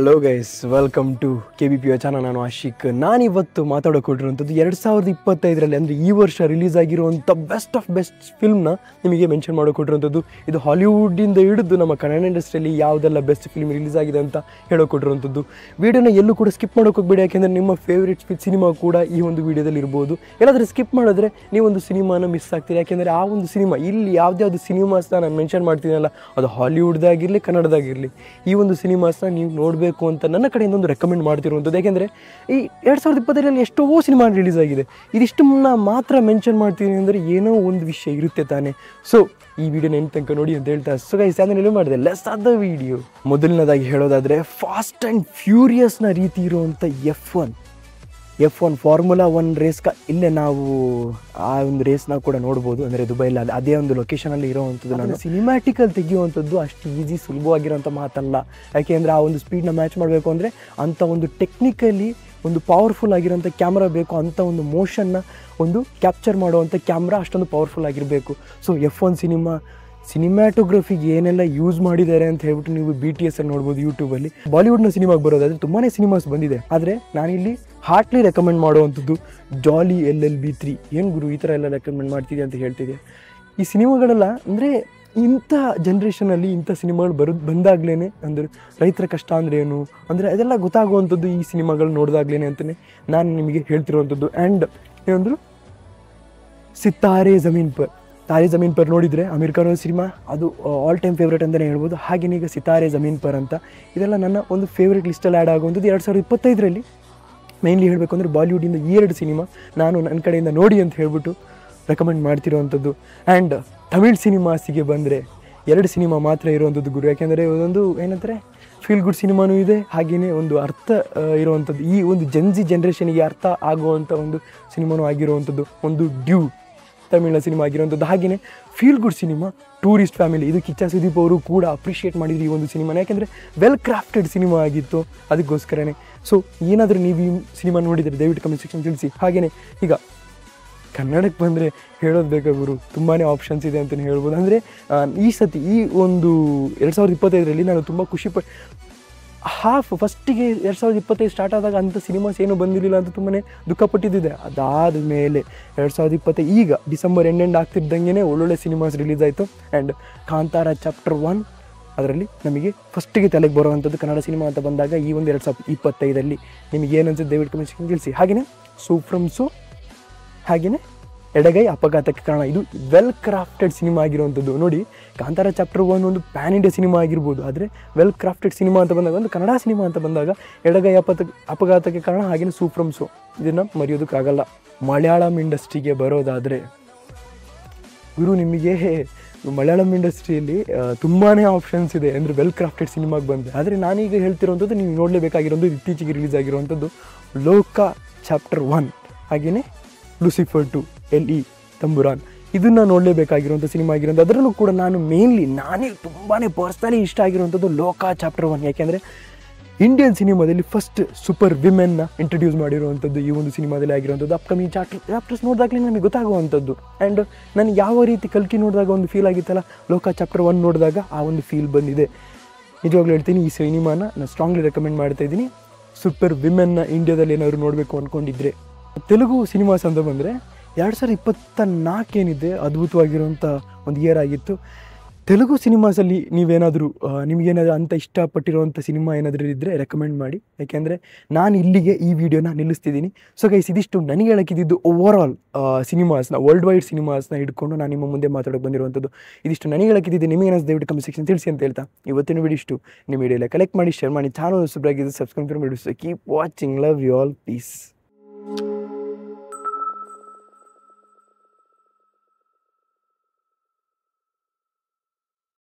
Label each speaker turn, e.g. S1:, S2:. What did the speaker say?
S1: Hello guys, welcome to KBPO channel. ನಾನು ಆಶಿಕ್. ನಾನಿವತ್ತು ಮಾತಾಡೋಕೊಟ್ಟಿರುವಂಥದ್ದು 2025ರಲ್ಲಿ ಅಂದರೆ ಈ ವರ್ಷ ರಿಲೀಸ್ ಆಗಿರುವಂಥ ಬೆಸ್ಟ್ ಆಫ್ ಬೆಸ್ಟ್ ಫಿಲ್ಮ್ನ ನಿಮಗೆ ಮೆನ್ಷನ್ ಮಾಡೋಕೊಟ್ಟಿರುವಂಥದ್ದು. ಇದು ಹಾಲಿವುಡ್ಡಿಂದ ಹಿಡಿದು ನಮ್ಮ ಕನ್ನಡ ಇಂಡಸ್ಟ್ರಿಯಲ್ಲಿ ಯಾವುದೆಲ್ಲ ಬೆಸ್ಟ್ ಫಿಲ್ಮ್ ರಿಲೀಸ್ ಆಗಿದೆ ಅಂತ ಹೇಳೋಕೊಟ್ಟಿರುವಂಥದ್ದು. ವೀಡಿಯೋನ ಎಲ್ಲೂ ಕೂಡ ಸ್ಕಿಪ್ ಮಾಡೋಕೆ ಹೋಗಬೇಡಿ, ಯಾಕೆಂದರೆ ನಿಮ್ಮ ಫೇವ್ರೇಟ್ ಸಿನಿಮಾ ಕೂಡ ಈ ಒಂದು ವೀಡಿಯೋದಲ್ಲಿ ಇರ್ಬೋದು. ಎಲ್ಲಾದರೂ ಸ್ಕಿಪ್ ಮಾಡಿದ್ರೆ ನೀವೊಂದು ಸಿನಿಮಾನ ಮಿಸ್ ಆಗ್ತೀರಿ, ಯಾಕೆಂದರೆ ಆ ಒಂದು ಸಿನಿಮಾ ಇಲ್ಲಿ ಯಾವುದ್ಯಾವುದು ಸಿನಿಮಾಸ್ನ ನಾನು ಮೆನ್ಷನ್ ಮಾಡ್ತೀನಲ್ಲ, ಅದು ಹಾಲಿವುಡ್ದಾಗಿರಲಿ ಕನ್ನಡದಾಗಿರಲಿ, ಈ ಒಂದು ಸಿನಿಮಾಸ್ನ ನೀವು ನೋಡಬೇಕು ಅಂತ ನನ್ನ ಕಡೆಯಿಂದ ಒಂದು ರೆಕಮೆಂಡ್ ಮಾಡ್ತಿರುವಂಥದ್ದು. ಯಾಕೆಂದರೆ ಈ 2025ರಲ್ಲಿ ಎಷ್ಟೋ ಸಿನಿಮಾ ರಿಲೀಸ್ ಆಗಿದೆ. ಇದಿಷ್ಟನ್ನ ಮಾತ್ರ ಮೆನ್ಷನ್ ಮಾಡ್ತೀನಿ ಅಂದರೆ ಏನೋ ಒಂದು ವಿಷಯ ಇರುತ್ತೆ ತಾನೆ. ಸೊ ಈ ವಿಡಿಯೋನ ಏನು ತನಕ ನೋಡಿ ಅಂತ ಹೇಳ್ತಾ, ಸೊ ಗೈಸ್ ಅದನ್ನೆಲ್ಲ ಮಾಡಿದೆ ಲೆಸ್ ಆದ ವಿಡಿಯೋ. ಮೊದಲನೇದಾಗಿ ಹೇಳೋದಾದರೆ ಫಾಸ್ಟ್ ಆ್ಯಂಡ್ ಫ್ಯೂರಿಯಸ್ನ ರೀತಿ ಇರುವಂಥ F1 ಫಾರ್ಮುಲಾ 1 ರೇಸ್ ಇಲ್ಲೇ ನಾವು ಆ ಒಂದು ರೇಸ್ನ ಕೂಡ ನೋಡ್ಬೋದು. ಅಂದರೆ ದುಬೈಲಿ ಅದೇ ಒಂದು ಲೊಕೇಶನಲ್ಲಿ ಇರೋವಂಥದ್ದು. ನಾನು ಸಿನಿಮ್ಯಾಟಿಕಲ್ಲಿ ತೆಗೆಯುವಂಥದ್ದು ಅಷ್ಟು ಈಸಿ ಸುಲಭವಾಗಿರೋಂಥ ಮಾತಲ್ಲ. ಯಾಕೆಂದರೆ ಆ ಒಂದು ಸ್ಪೀಡ್ನ ಮ್ಯಾಚ್ ಮಾಡಬೇಕು ಅಂದರೆ ಅಂಥ ಒಂದು ಟೆಕ್ನಿಕಲಿ ಒಂದು ಪವರ್ಫುಲ್ ಆಗಿರೋಂಥ ಕ್ಯಾಮ್ರಾ ಬೇಕು. ಅಂಥ ಒಂದು ಮೋಷನ್ನ ಒಂದು ಕ್ಯಾಪ್ಚರ್ ಮಾಡುವಂಥ ಕ್ಯಾಮ್ರಾ ಅಷ್ಟೊಂದು ಪವರ್ಫುಲ್ ಆಗಿರಬೇಕು. ಸೊ F1 ಸಿನಿಮ್ಯಾಟೋಗ್ರಫಿಗೆ ಏನೆಲ್ಲ ಯೂಸ್ ಮಾಡಿದ್ದಾರೆ ಅಂತ ಹೇಳ್ಬಿಟ್ಟು ನೀವು BTS ಅಲ್ಲಿ ನೋಡ್ಬೋದು ಯೂಟ್ಯೂಬಲ್ಲಿ. ಬಾಲಿವುಡ್ನ ಸಿನಿಮಾಗೆ ಬರೋದಾದರೆ ತುಂಬಾ ಸಿನಿಮಾಸ್ ಬಂದಿದೆ, ಆದರೆ ನಾನಿಲ್ಲಿ ಹಾರ್ಟ್ಲಿ ರೆಕಮೆಂಡ್ ಮಾಡುವಂಥದ್ದು ಜಾಲಿ LLB 3. ಏನು ಗುರು ಈ ಥರ ಎಲ್ಲ ರೆಕಮೆಂಡ್ ಮಾಡ್ತಿದೆ ಅಂತ ಹೇಳ್ತಿದ್ದೆ. ಈ ಸಿನಿಮಾಗಳೆಲ್ಲ ಅಂದರೆ ಇಂಥ ಜನ್ರೇಷನಲ್ಲಿ ಇಂಥ ಸಿನಿಮಾಗಳು ಬಂದಾಗ್ಲೇ ಅಂದರೆ ರೈತರ ಕಷ್ಟ ಅಂದರೆ ಏನು ಅಂದರೆ ಅದೆಲ್ಲ ಗೊತ್ತಾಗುವಂಥದ್ದು ಈ ಸಿನಿಮಾಗಳು ನೋಡಿದಾಗ್ಲೇ ಅಂತಲೇ ನಾನು ನಿಮಗೆ ಹೇಳ್ತಿರುವಂಥದ್ದು. ಆ್ಯಂಡ್ ಏನಂದ್ರು ಸಿತಾರೆ ज़मीन पर ನೋಡಿದರೆ ಅಮೀರ್ ಖಾನ್ ಸಿನಿಮಾ ಅದು ಆಲ್ ಟೈಮ್ ಫೇವ್ರೇಟ್ ಅಂತಲೇ ಹೇಳ್ಬೋದು. ಹಾಗೆಯೇ ಈಗ ಸಿತಾರೆ ज़मीन पर ಅಂತ ಇದೆಲ್ಲ ನನ್ನ ಒಂದು ಫೇವ್ರೇಟ್ ಲಿಸ್ಟಲ್ಲಿ ಆ್ಯಡ್ ಆಗುವಂಥದ್ದು. 2025ರಲ್ಲಿ ಮೇನ್ಲಿ ಹೇಳಬೇಕು ಅಂದರೆ ಬಾಲಿವುಡಿಂದ ಈ 2 ಸಿನಿಮಾ ನಾನು ನನ್ನ ಕಡೆಯಿಂದ ನೋಡಿ ಅಂತ ಹೇಳ್ಬಿಟ್ಟು ರೆಕಮೆಂಡ್ ಮಾಡ್ತಿರೋವಂಥದ್ದು. ಆ್ಯಂಡ್ ತಮಿಳ್ ಸಿನಿಮಾಸಿಗೆ ಬಂದರೆ 2 ಸಿನಿಮಾ ಮಾತ್ರ ಇರುವಂಥದ್ದು ಗುರು. ಯಾಕೆಂದರೆ ಒಂದೊಂದು ಏನಂತಾರೆ ಫೀಲ್ ಗುಡ್ ಸಿನಿಮಾನೂ ಇದೆ, ಹಾಗೆಯೇ ಒಂದು ಅರ್ಥ ಇರುವಂಥದ್ದು, ಈ ಒಂದು ಜನ್ರೇಷನಿಗೆ ಅರ್ಥ ಆಗುವಂಥ ಒಂದು ಸಿನಿಮಾನೂ ಆಗಿರುವಂಥದ್ದು. ಒಂದು ಡ್ಯೂಡ್ ತಮಿಳಿನ ಸಿನಿಮಾ ಆಗಿರುವಂಥದ್ದು. ಹಾಗೆಯೇ feel good cinema tourist family, ಇದು ಕಿಚ್ಚ ಸುದೀಪ್ ಅವರು ಕೂಡ ಅಪ್ರಿಷಿಯೇಟ್ ಮಾಡಿದ್ರು ಈ ಒಂದು ಸಿನಿಮಾನ. ಯಾಕೆಂದರೆ ವೆಲ್ ಕ್ರಾಫ್ಟೆಡ್ ಸಿನಿಮಾ ಆಗಿತ್ತು, ಅದಕ್ಕೋಸ್ಕರನೇ. ಸೊ ಏನಾದರೂ ನೀವು ಈ ಸಿನಿಮಾ ನೋಡಿದರೆ ದಯವಿಟ್ಟು ಕಮೆಂಟ್ ಸೆಕ್ಷನ್ ತಿಳಿಸಿ. ಹಾಗೆಯೇ ಈಗ ಕನ್ನಡಕ್ಕೆ ಬಂದರೆ ಹೇಳೋದು ಬೇಕಾ ಗುರು, ತುಂಬಾ ಆಪ್ಷನ್ಸ್ ಇದೆ ಅಂತಲೇ ಹೇಳ್ಬೋದು. ಅಂದರೆ ಈ ಸತಿ ಈ ಒಂದು 2025ರಲ್ಲಿ ನಾನು ತುಂಬ ಫಸ್ಟಿಗೆ 2025 ಸ್ಟಾರ್ಟ್ ಆದಾಗ ಅಂಥ ಸಿನಿಮಾಸ್ ಏನೂ ಬಂದಿರಲಿಲ್ಲ ಅಂತ ತುಂಬಾ ದುಃಖಪಟ್ಟಿದ್ದಿದೆ. ಅದಾದ ಮೇಲೆ 2025 ಈಗ ಡಿಸೆಂಬರ್ ಎಂಡ್ ಆಗ್ತಿದ್ದಂಗೆ ಒಳ್ಳೊಳ್ಳೆ ಸಿನಿಮಾಸ್ ರಿಲೀಸ್ ಆಯಿತು. ಆ್ಯಂಡ್ ಕಾಂತಾರ ಚಾಪ್ಟರ್ 1 ಅದರಲ್ಲಿ ನಮಗೆ ಫಸ್ಟಿಗೆ ತಲೆಗೆ ಬರುವಂಥದ್ದು ಕನ್ನಡ ಸಿನಿಮಾ ಅಂತ ಬಂದಾಗ ಈ ಒಂದು 2025ರಲ್ಲಿ ನಿಮಗೆ ಏನನ್ಸುತ್ತೆ ದಯವಿಟ್ಟು ಕಮೆಂಟ್ ಸೆಕ್ಷನ್ ತಿಳಿಸಿ. ಹಾಗೆಯೇ ಸೋ ಹಾಗೆಯೇ ಎಡಗೈ ಅಪಘಾತಕ್ಕೆ ಕಾರಣ, ಇದು ವೆಲ್ ಕ್ರಾಫ್ಟೆಡ್ ಸಿನಿಮಾ ಆಗಿರುವಂಥದ್ದು. ನೋಡಿ, ಕಾಂತಾರ ಚಾಪ್ಟರ್ 1 ಒಂದು ಪ್ಯಾನ್ ಇಂಡಿಯಾ ಸಿನಿಮಾ ಆಗಿರ್ಬೋದು, ಆದರೆ ವೆಲ್ ಕ್ರಾಫ್ಟೆಡ್ ಸಿನಿಮಾ ಅಂತ ಬಂದಾಗ, ಒಂದು ಕನ್ನಡ ಸಿನಿಮಾ ಅಂತ ಬಂದಾಗ ಎಡಗೈ ಅಪಘಾತಕ್ಕೆ ಕಾರಣ, ಹಾಗೆಯೇ ಸೋ ಇದನ್ನು ಮರೆಯೋದಕ್ಕಾಗಲ್ಲ. ಮಲಯಾಳಂ ಇಂಡಸ್ಟ್ರಿಗೆ ಬರೋದಾದರೆ ಗುರು, ನಿಮಗೆ ಮಲಯಾಳಂ ಇಂಡಸ್ಟ್ರಿಯಲ್ಲಿ ತುಂಬಾ ಆಪ್ಷನ್ಸ್ ಇದೆ ಅಂದರೆ ವೆಲ್ ಕ್ರಾಫ್ಟೆಡ್ ಸಿನಿಮಾಗೆ ಬಂದರೆ. ಆದರೆ ನಾನೀಗ ಹೇಳ್ತಿರೋಂಥದ್ದು ನೀವು ನೋಡಲೇಬೇಕಾಗಿರೋದು ಇತ್ತೀಚೆಗೆ ರಿಲೀಸ್ ಆಗಿರುವಂಥದ್ದು ಲೋಕ ಚಾಪ್ಟರ್ 1, ಹಾಗೆಯೇ ಲೂಸಿಫರ್ 2 LE ತಂಬುರಾನ್. ಇದನ್ನು ನೋಡಲೇಬೇಕಾಗಿರುವಂಥ ಸಿನಿಮಾ ಆಗಿರೋದು. ಅದರಲ್ಲೂ ಕೂಡ ನಾನೇ ತುಂಬಾ ಪರ್ಸ್ನಲಿ ಇಷ್ಟ ಆಗಿರುವಂಥದ್ದು ಲೋಕ ಚಾಪ್ಟರ್ 1. ಯಾಕೆಂದರೆ ಇಂಡಿಯನ್ ಸಿನಿಮಾದಲ್ಲಿ ಫಸ್ಟ್ ಸೂಪರ್ ವಿಮೆನ್ನ ಇಂಟ್ರಡ್ಯೂಸ್ ಮಾಡಿರುವಂಥದ್ದು ಈ ಒಂದು ಸಿನಿಮಾದಲ್ಲಿ ಆಗಿರುವಂಥದ್ದು. ಅಪ್ಕಮಿಂಗ್ ಚಾಪ್ಟರ್ಸ್ ನೋಡಿದಾಗಲೇ ನನಗೆ ಗೊತ್ತಾಗುವಂಥದ್ದು. ಆ್ಯಂಡ್ ನನಗೆ ಯಾವ ರೀತಿ ಕಲ್ಕಿ ನೋಡಿದಾಗ ಒಂದು ಫೀಲ್ ಆಗಿತ್ತಲ್ಲ, ಲೋಕ ಚಾಪ್ಟರ್ 1 ನೋಡಿದಾಗ ಆ ಒಂದು ಫೀಲ್ ಬಂದಿದೆ. ನಿಜವಾಗ್ಲೂ ಹೇಳ್ತೀನಿ, ಈ ಸಿನಿಮಾನ ನಾನು ಸ್ಟ್ರಾಂಗ್ಲಿ ರೆಕಮೆಂಡ್ ಮಾಡ್ತಾಯಿದ್ದೀನಿ. ಸೂಪರ್ ವಿಮೆನ್ನ ಇಂಡಿಯಾದಲ್ಲಿ ಏನಾದ್ರು ನೋಡಬೇಕು ಅಂದ್ಕೊಂಡಿದ್ರೆ. ತೆಲುಗು ಸಿನಿಮಾಸ್ ಅಂತ ಬಂದರೆ 2024 ಏನಿದೆ ಅದ್ಭುತವಾಗಿರುವಂಥ ಒಂದು ಇಯರ್ ಆಗಿತ್ತು. ತೆಲುಗು ಸಿನಿಮಾಸಲ್ಲಿ ನೀವೇನಾದರೂ ನಿಮಗೇನಾದರೂ ಅಂತ ಇಷ್ಟಪಟ್ಟಿರುವಂಥ ಸಿನಿಮಾ ಏನಾದರೂ ಇದ್ದರೆ ರೆಕಮೆಂಡ್ ಮಾಡಿ. ಯಾಕೆಂದರೆ ನಾನು ಇಲ್ಲಿಗೆ ಈ ವಿಡಿಯೋನ ನಿಲ್ಲಿಸ್ತಿದ್ದೀನಿ. ಸೊ ಗೈಸ್, ಇದಿಷ್ಟು ನನಗೆ ಹೇಳಕ್ಕಿದ್ದು ಓವರ್ ಆಲ್ ಸಿನಿಮಾಸ್ನ, ವರ್ಲ್ಡ್ ವೈಡ್ ಸಿನಿಮಾಸ್ನ ಹಿಡ್ಕೊಂಡು ನಾನು ನಿಮ್ಮ ಮುಂದೆ ಮಾತಾಡೋಕೆ ಬಂದಿರುವಂಥದ್ದು. ಇದಿಷ್ಟು ನನಗೆ ಹೇಳಕ್ಕಿದ್ದು. ನಿಮಗೇನಾದ್ರು ದಯವಿಟ್ಟು ಕಮೆಂಟ್ ಸೆಕ್ಷನ್ ತಿಳಿಸಿ ಅಂತ ಹೇಳ್ತಾ ಇವತ್ತಿನ ವಿಡಿಯೋ ಇಷ್ಟು. ನಿಮ್ಮ ವಿಡಿಯೋಲ್ಲ ಕಲೆಕ್ಟ್ ಮಾಡಿ, ಶೇರ್ ಮಾಡಿ, ಚಾನಲ್ ಸಬ್ಸ್ಕ್ರೈಬ್ ಸಬ್ಸ್ಕ್ರೈಬ್ ಮಾಡಿ. Keep watching, love you all, piece.